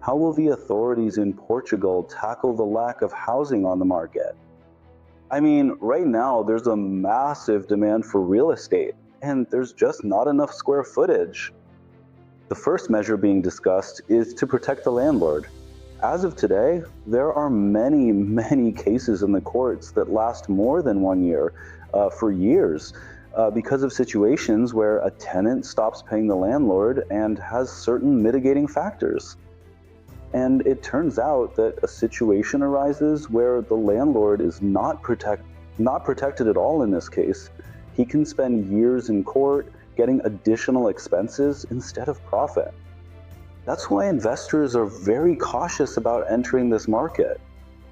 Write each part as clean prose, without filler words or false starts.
How will the authorities in Portugal tackle the lack of housing on the market? I mean, right now there's a massive demand for real estate, and there's just not enough square footage. The first measure being discussed is to protect the landlord. As of today, there are many, many cases in the courts that last more than 1 year, for years, because of situations where a tenant stops paying the landlord and has certain mitigating factors. And it turns out that a situation arises where the landlord is not protected at all in this case. He can spend years in court getting additional expenses instead of profit. That's why investors are very cautious about entering this market.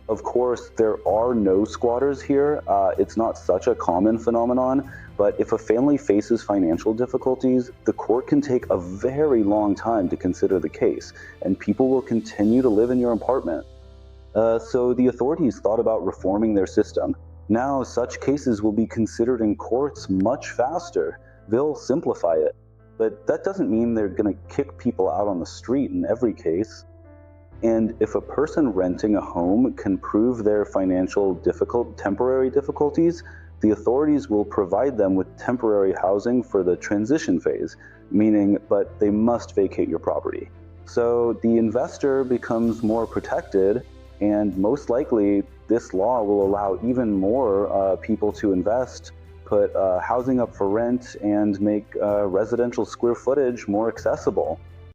Of course, there are no squatters here. It's not such a common phenomenon, but if a family faces financial difficulties, the court can take a very long time to consider the case, and people will continue to live in your apartment. So the authorities thought about reforming their system. Now, such cases will be considered in courts much faster. They'll simplify it. But that doesn't mean they're going to kick people out on the street in every case. And if a person renting a home can prove their temporary difficulties, the authorities will provide them with temporary housing for the transition phase, but they must vacate your property. So the investor becomes more protected, and most likely this law will allow even more people to invest, put housing up for rent, and make residential square footage more accessible.